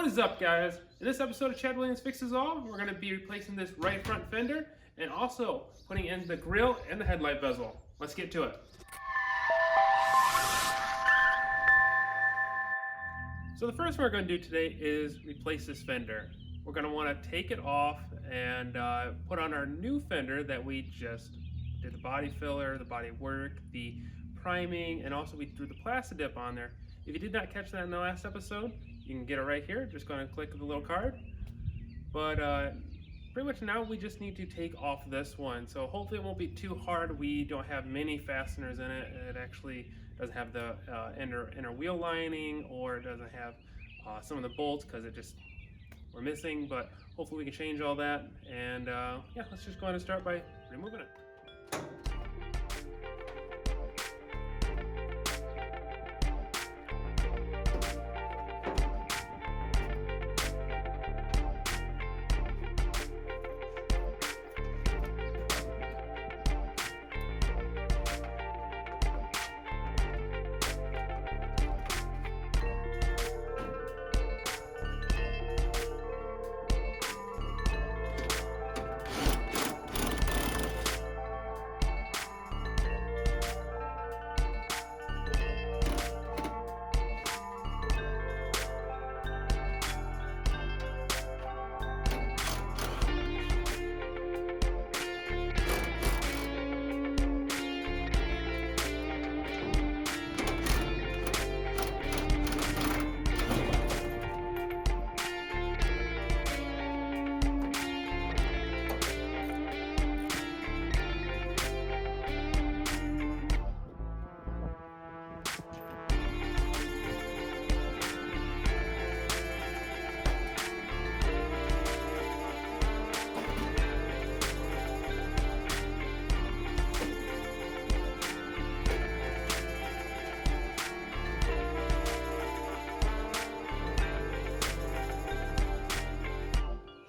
What is up, guys? In this episode of Chad Williams Fixes All, we're going to be replacing this right front fender and also putting in the grille and the headlight bezel. Let's get to it. So the first thing we're going to do today is replace this fender. We're going to want to take it off and put on our new fender that we just did the body filler, the body work, the priming, and also we threw the plastic dip on there. If you did not catch that in the last episode, you can get it right here. Just going to click the little card. But pretty much now we just need to take off this one. So hopefully it won't be too hard. We don't have many fasteners in it. It actually doesn't have the inner wheel lining, or it doesn't have some of the bolts because we're missing. But hopefully we can change all that. And yeah, let's just go ahead and start by removing it.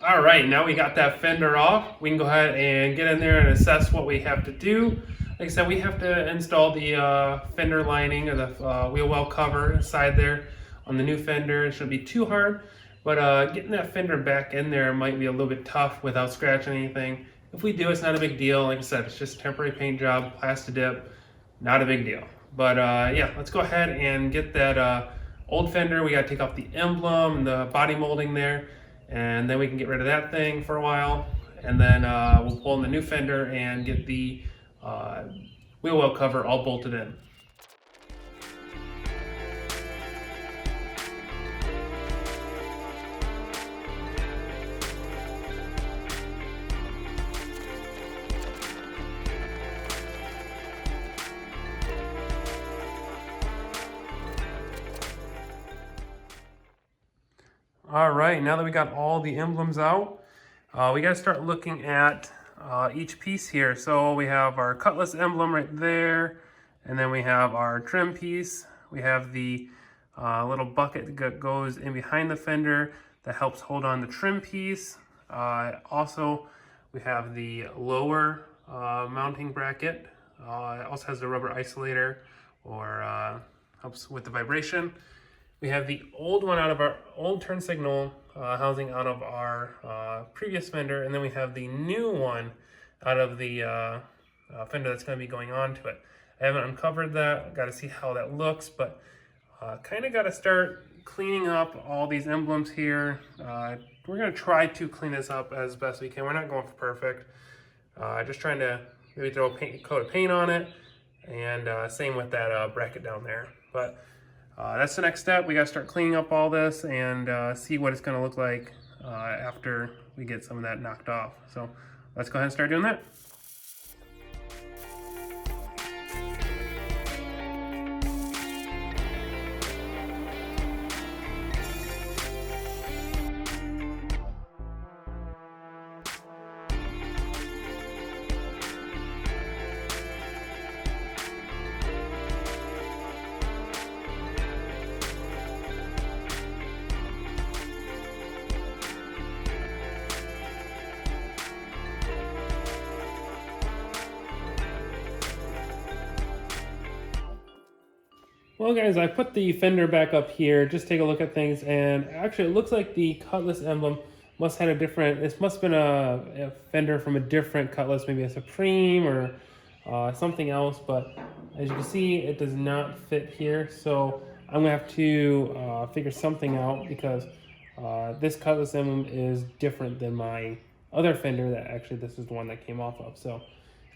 All right, now we got that fender off. We can go ahead and get in there and assess what we have to do. Like I said, we have to install the fender lining or the wheel well cover inside there on the new fender. It shouldn't be too hard, but getting that fender back in there might be a little bit tough without scratching anything. If we do, it's not a big deal. Like I said, it's just a temporary paint job, plastic dip, not a big deal. But yeah, let's go ahead and get that old fender. We got to take off the emblem and the body molding there. And then we can get rid of that thing for a while, and then we'll pull in the new fender and get the wheel well cover all bolted in. All right, now that we got all the emblems out, we got to start looking at each piece here. So we have our Cutlass emblem right there, and then we have our trim piece. We have the little bucket that goes in behind the fender that helps hold on the trim piece. Also, we have the lower mounting bracket. It also has the rubber isolator, or helps with the vibration. We have the old one out of our old turn signal housing out of our previous fender, and then we have the new one out of the fender that's going to be going on to it. I haven't uncovered that, got to see how that looks, but kind of got to start cleaning up all these emblems here. We're going to try to clean this up as best we can. We're not going for perfect. Just trying to maybe throw a coat of paint on it, and same with that bracket down there. But that's the next step. We got to start cleaning up all this and see what it's going to look like after we get some of that knocked off. So let's go ahead and start doing that. Well guys, I put the fender back up here, just take a look at things, and actually it looks like the Cutlass emblem must have had a different, this must have been a fender from a different Cutlass, maybe a Supreme or something else, but as you can see, it does not fit here, so I'm gonna have to figure something out because this Cutlass emblem is different than my other fender that actually this is the one that came off of. So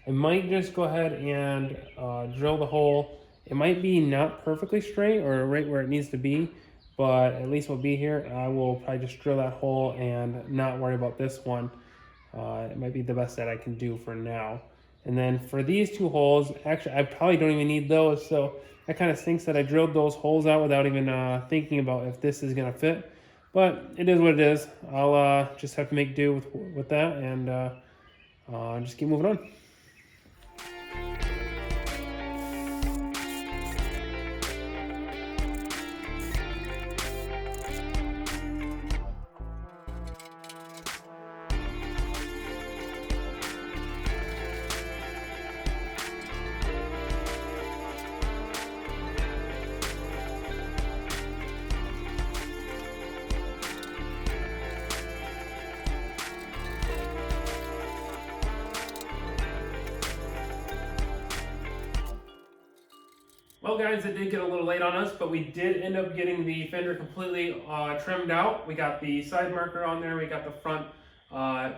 I might just go ahead and drill the hole. It might be not perfectly straight or right where it needs to be, but at least we'll be here. I will probably just drill that hole and not worry about this one. It might be the best that I can do for now. And then for these two holes, actually I probably don't even need those, so that kind of stinks that I drilled those holes out without even thinking about if this is gonna fit. But it is what it is. I'll just have to make do with that and just keep moving on. Well guys, it did get a little late on us, but we did end up getting the fender completely trimmed out. We got the side marker on there, we got the front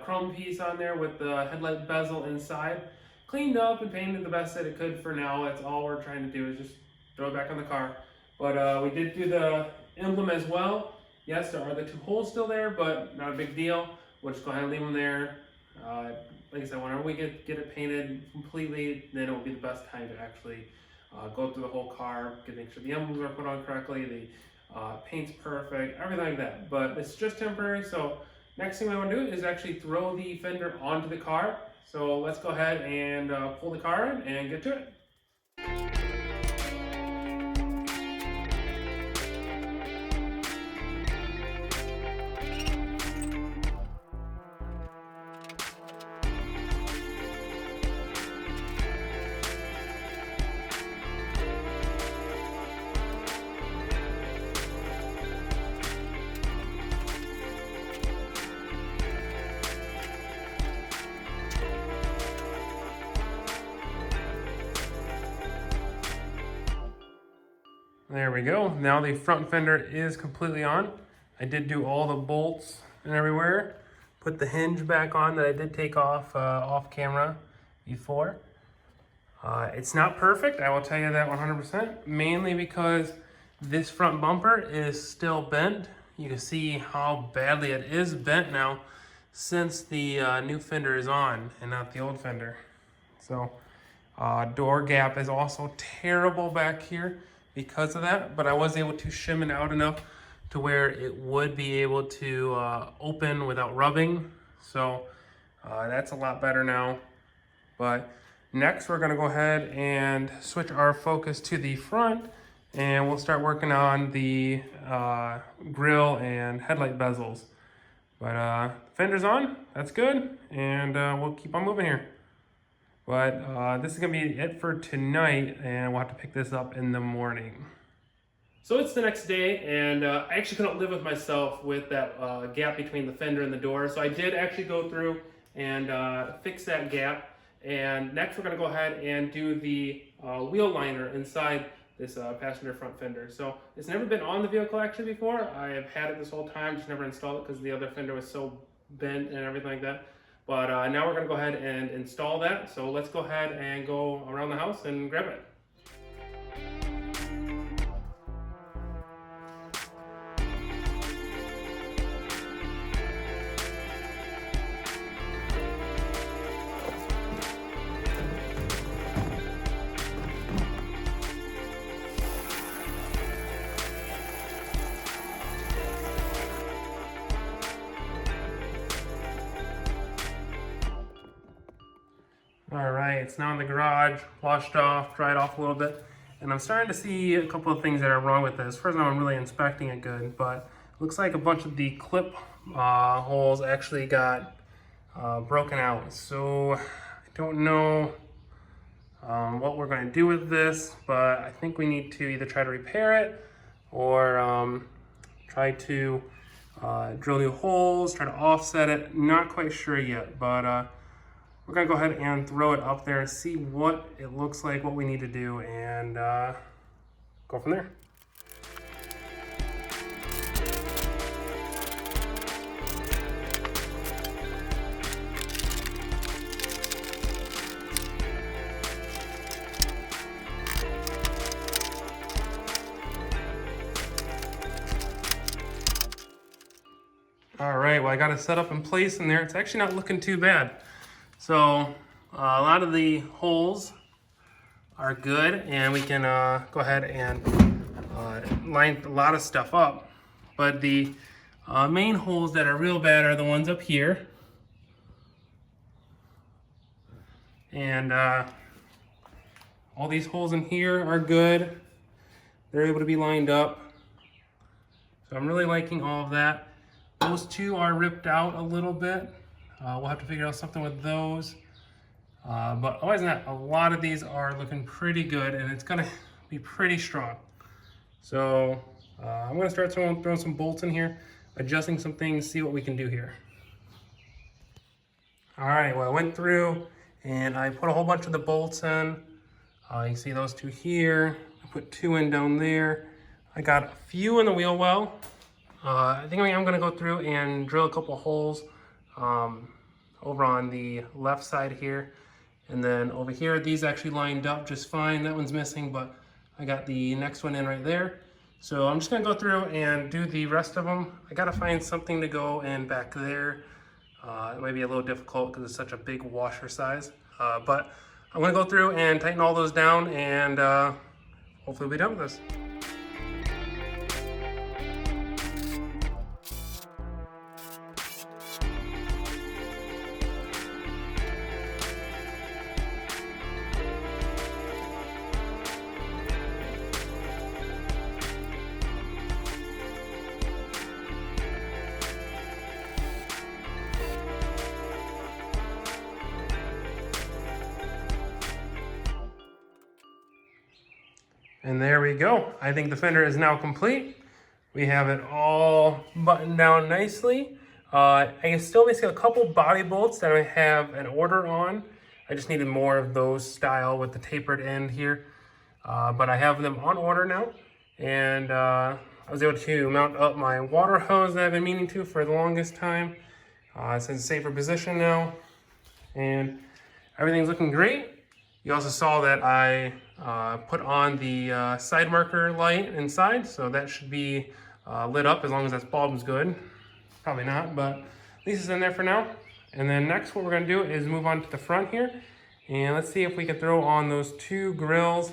chrome piece on there with the headlight bezel inside. Cleaned up and painted the best that it could for now. That's all we're trying to do is just throw it back on the car. But we did do the emblem as well. Yes, there are the two holes still there, but not a big deal. We'll just go ahead and leave them there. Like I said, whenever we get it painted completely, then it will be the best time to actually go through the whole car, make sure the emblems are put on correctly, the paint's perfect, everything like that. But it's just temporary, so next thing I want to do is actually throw the fender onto the car. So let's go ahead and pull the car in and get to it. There we go. Now the front fender is completely on. I did do all the bolts and everywhere. Put the hinge back on that I did take off camera before. It's not perfect, I will tell you that 100%, mainly because this front bumper is still bent. You can see how badly it is bent now since the new fender is on and not the old fender. So door gap is also terrible back here because of that, but I was able to shim it out enough to where it would be able to open without rubbing. So that's a lot better now. But next we're gonna go ahead and switch our focus to the front and we'll start working on the grille and headlight bezels. But fender's on, that's good, and we'll keep on moving here. But this is gonna be it for tonight, and we'll have to pick this up in the morning. So it's the next day, and I actually couldn't live with myself with that gap between the fender and the door. So I did actually go through and fix that gap. And next we're gonna go ahead and do the wheel liner inside this passenger front fender. So it's never been on the vehicle actually before. I have had it this whole time, just never installed it because the other fender was so bent and everything like that. But now we're gonna go ahead and install that. So let's go ahead and go around the house and grab it. All right, it's now in the garage, washed off, dried off a little bit, and I'm starting to see a couple of things that are wrong with this. First of all, I'm really inspecting it good, but it looks like a bunch of the clip holes actually got broken out. So I don't know what we're going to do with this, but I think we need to either try to repair it or try to drill new holes, try to offset it. Not quite sure yet, but we're going to go ahead and throw it up there and see what it looks like, what we need to do, and go from there. All right, well, I got it set up in place in there. It's actually not looking too bad. So a lot of the holes are good, and we can go ahead and line a lot of stuff up. But the main holes that are real bad are the ones up here. And all these holes in here are good. They're able to be lined up. So I'm really liking all of that. Those two are ripped out a little bit. We'll have to figure out something with those. But otherwise than that, a lot of these are looking pretty good, and it's gonna be pretty strong. So I'm gonna start throwing some bolts in here, adjusting some things, see what we can do here. All right, well, I went through and I put a whole bunch of the bolts in. You can see those two here. I put 2 in down there. I got a few in the wheel well. I think I'm gonna go through and drill a couple holes over on the left side here. And then over here, these actually lined up just fine. That one's missing, but I got the next one in right there. So I'm just gonna go through and do the rest of them. I gotta find something to go in back there. It might be a little difficult because it's such a big washer size. But I'm gonna go through and tighten all those down, and hopefully we'll be done with this. And there we go. I think the fender is now complete. We have it all buttoned down nicely. I can still basically a couple body bolts that I have an order on. I just needed more of those style with the tapered end here. But I have them on order now. And I was able to mount up my water hose that I've been meaning to for the longest time. It's in a safer position now. And everything's looking great. You also saw that I put on the side marker light inside, so that should be lit up as long as that bulb's good. Probably not, but at least it's in there for now. And then next what we're gonna do is move on to the front here, and let's see if we can throw on those 2 grills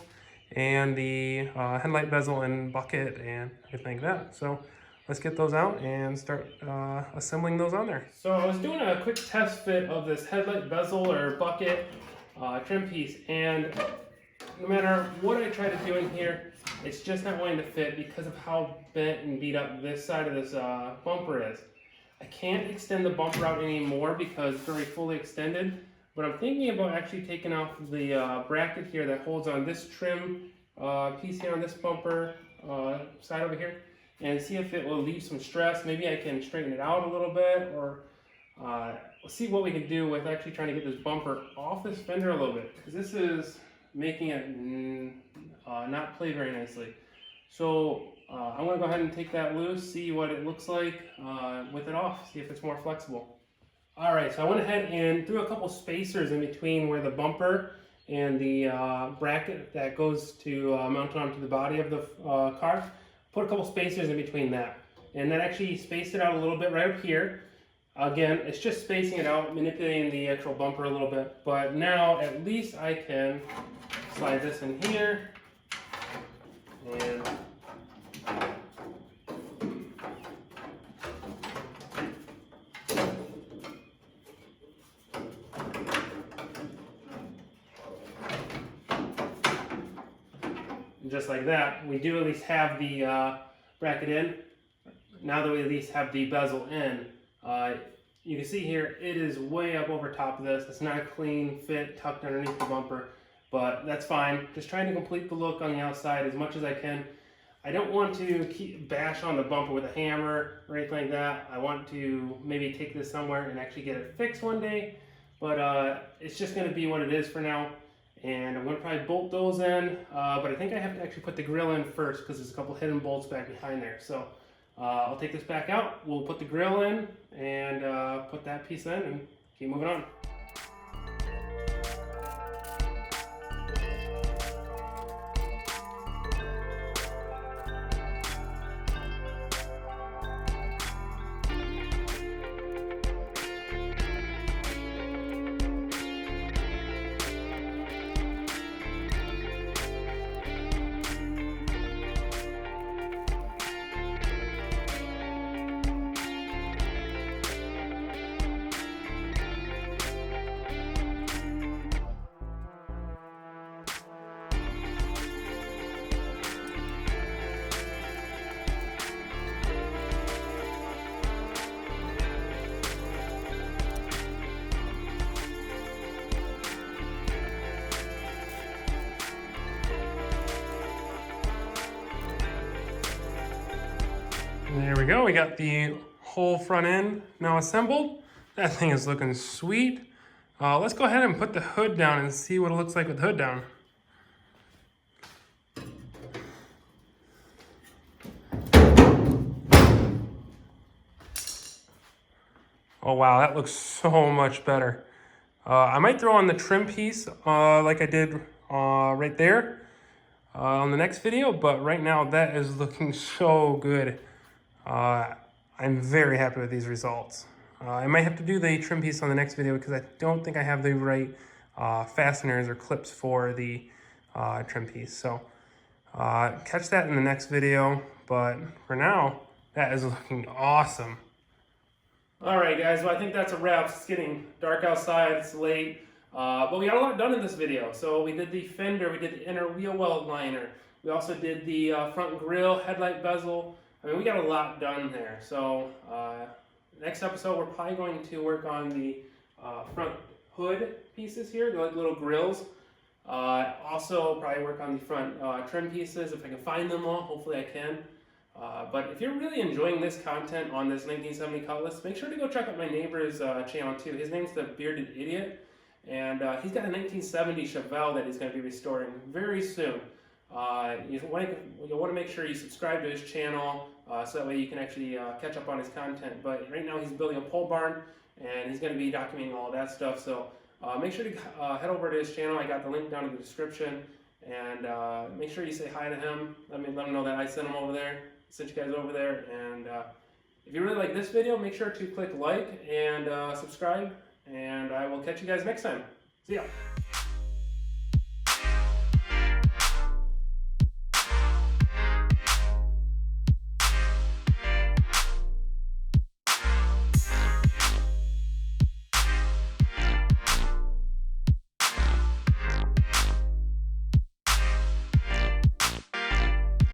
and the headlight bezel and bucket and everything like that. So let's get those out and start assembling those on there. So I was doing a quick test fit of this headlight bezel or bucket trim piece, and no matter what I try to do in here, it's just not wanting to fit because of how bent and beat up this side of this bumper is. I can't extend the bumper out anymore because it's already fully extended, but I'm thinking about actually taking off the bracket here that holds on this trim piece here on this bumper side over here, and see if it will leave some stress. Maybe I can straighten it out a little bit, or we'll see what we can do with actually trying to get this bumper off this fender a little bit, because this is making it not play very nicely. So I'm going to go ahead and take that loose, see what it looks like with it off, see if it's more flexible. Alright, so I went ahead and threw a couple spacers in between where the bumper and the bracket that goes to mount onto the body of the car. Put a couple spacers in between that. And that actually spaced it out a little bit right up here. Again, it's just spacing it out, manipulating the actual bumper a little bit. But now at least I can slide this in here. And just like that, we do at least have the bracket in. Now that we at least have the bezel in, you can see here, it is way up over top of this. It's not a clean fit tucked underneath the bumper. but that's fine. Just trying to complete the look on the outside as much as I can. I don't want to bash on the bumper with a hammer or anything like that. I want to maybe take this somewhere and actually get it fixed one day, but it's just going to be what it is for now. And I'm going to probably bolt those in, but I think I have to actually put the grill in first because there's a couple hidden bolts back behind there. So I'll take this back out, we'll put the grill in, and put that piece in and keep moving on. There we go, we got the whole front end now assembled. That thing is looking sweet. Let's go ahead and put the hood down and see what it looks like with the hood down. Oh wow, that looks so much better. I might throw on the trim piece like I did right there on the next video, but right now that is looking so good. I'm very happy with these results. I might have to do the trim piece on the next video because I don't think I have the right fasteners or clips for the trim piece. So catch that in the next video, but for now, that is looking awesome. All right, guys, well, I think that's a wrap. It's getting dark outside, it's late, but we got a lot done in this video. So we did the fender, we did the inner wheel well liner, we also did the front grille, headlight bezel. I mean, we got a lot done there. So next episode, we're probably going to work on the front hood pieces here, the little grills. Also, probably work on the front trim pieces if I can find them all. Hopefully I can. But if you're really enjoying this content on this 1970 Cutlass, make sure to go check out my neighbor's channel too. His name's The Bearded Idiot, and he's got a 1970 Chevelle that he's going to be restoring very soon. You want to make sure you subscribe to his channel so that way you can actually catch up on his content. But right now he's building a pole barn and he's going to be documenting all that stuff. So make sure to head over to his channel. I got the link down in the description, and make sure you say hi to him. Let him know that I sent him over there. Sent you guys over there. And if you really like this video, make sure to click like and subscribe. And I will catch you guys next time. See ya.